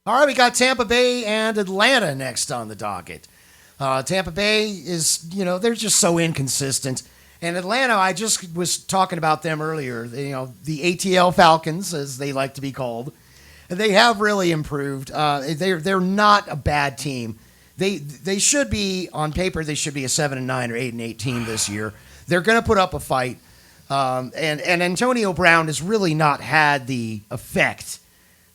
All right, we got Tampa Bay and Atlanta next on the docket. Tampa Bay is, they're just so inconsistent. And Atlanta, I just was talking about them earlier. The ATL Falcons, as they like to be called, they have really improved. They're not a bad team. They should be, on paper, they should be a 7-9 or 8-8 team this year. They're going to put up a fight. And Antonio Brown has really not had the effect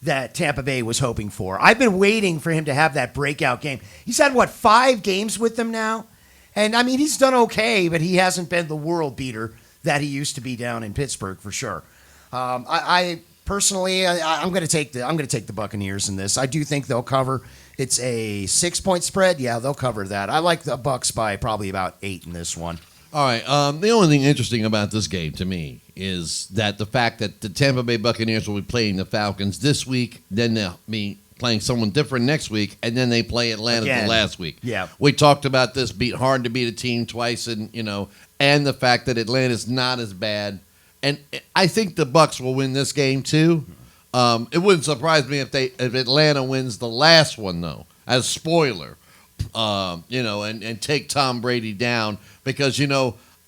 that Tampa Bay was hoping for. I've been waiting for him to have that breakout game. He's had, 5 games with them now? And, he's done okay, but he hasn't been the world beater that he used to be down in Pittsburgh for sure. I personally, I'm going to take the Buccaneers in this. I do think they'll cover. It's a 6-point spread. Yeah, they'll cover that. I like the Bucs by probably about 8 in this one. All right. The only thing interesting about this game to me is that the fact that the Tampa Bay Buccaneers will be playing the Falcons this week, then they'll be playing someone different next week, and then they play Atlanta the last week. Yeah. We talked about this hard to beat a team twice, and the fact that Atlanta's not as bad. And I think the Bucs will win this game too. It wouldn't surprise me if Atlanta wins the last one though, as spoiler. And take Tom Brady down because,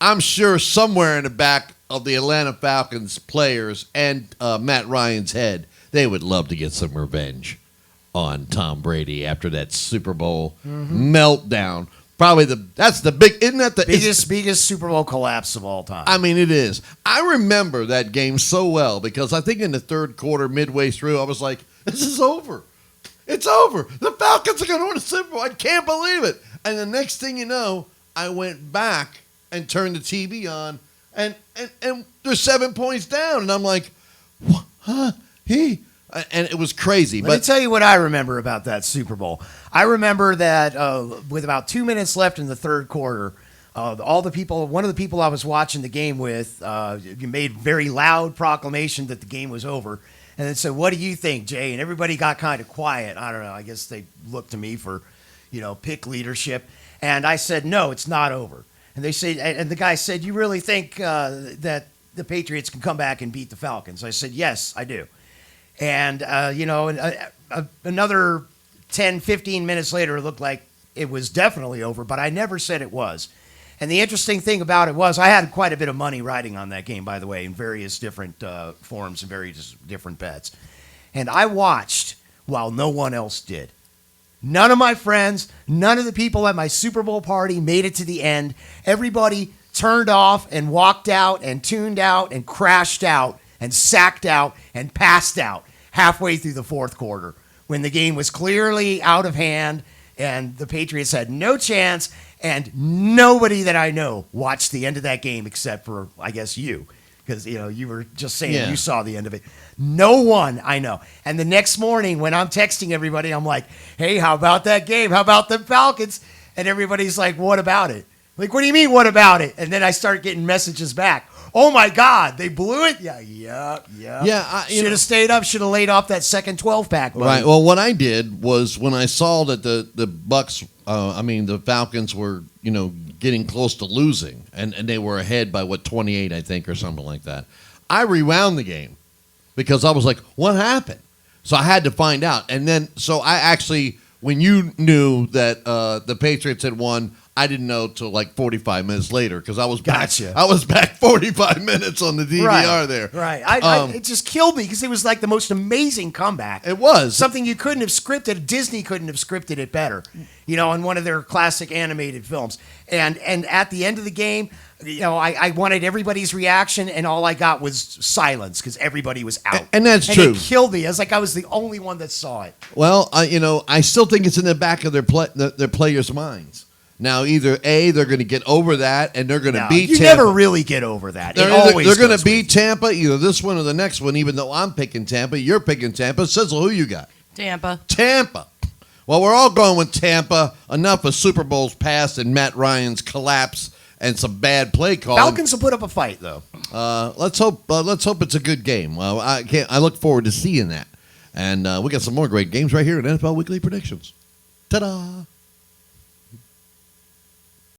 I'm sure somewhere in the back of the Atlanta Falcons players and Matt Ryan's head, they would love to get some revenge on Tom Brady after that Super Bowl meltdown. Probably isn't that the biggest Super Bowl collapse of all time? I mean, it is. I remember that game so well because I think in the third quarter, midway through, I was like, this is over. It's over. The Falcons are going to win the Super Bowl. I can't believe it. And the next thing you know, I went back and turned the TV on, and they're 7 points down. And I'm like, what? Huh? And it was crazy. Let me tell you what I remember about that Super Bowl. I remember that with about 2 minutes left in the third quarter, one of the people I was watching the game with, made very loud proclamation that the game was over. And then said, what do you think, Jay? And everybody got kind of quiet. I don't know. I guess they looked to me for, pick leadership. And I said, no, it's not over. And they said, and the guy said, you really think that the Patriots can come back and beat the Falcons? I said, yes, I do. And, another 10, 15 minutes later, it looked like it was definitely over, but I never said it was. And the interesting thing about it was I had quite a bit of money riding on that game, by the way, in various different forms and various different bets. And I watched while no one else did. None of my friends, none of the people at my Super Bowl party made it to the end. Everybody turned off and walked out and tuned out and crashed out and sacked out and passed out halfway through the fourth quarter when the game was clearly out of hand and the Patriots had no chance. And nobody that I know watched the end of that game except for, I guess, you. Because, you were just saying you saw the end of it. No one I know. And the next morning when I'm texting everybody, I'm like, hey, how about that game? How about the Falcons? And everybody's like, what about it? Like, what do you mean, what about it? And then I start getting messages back. Oh, my God, they blew it? Yeah. Yeah. Should have stayed up, should have laid off that second 12-pack. Buddy. Right. Well, what I did was when I saw that the Bucs, the Falcons were, getting close to losing, and they were ahead by, 28, I think, or something like that. I rewound the game because I was like, what happened? So I had to find out. And then, so I actually, when you knew that the Patriots had won, I didn't know till 45 minutes later because I was back. Gotcha. I was back 45 minutes on the DVR there. Right. It just killed me because it was like the most amazing comeback. It was something you couldn't have scripted. Disney couldn't have scripted it better. In one of their classic animated films. And at the end of the game, I wanted everybody's reaction, and all I got was silence because everybody was out. And that's true. It killed me. I was the only one that saw it. Well, I still think it's in the back of their players' minds. Now, either A, they're going to get over that, and they're going to beat Tampa. You never really get over that. They're going to beat Tampa, either this one or the next one, even though I'm picking Tampa. You're picking Tampa. Sizzle, who you got? Tampa. Well, we're all going with Tampa. Enough of Super Bowls past and Matt Ryan's collapse and some bad play calling. Falcons will put up a fight, though. Let's hope it's a good game. Well, I look forward to seeing that. And we got some more great games right here in NFL Weekly Predictions. Ta-da!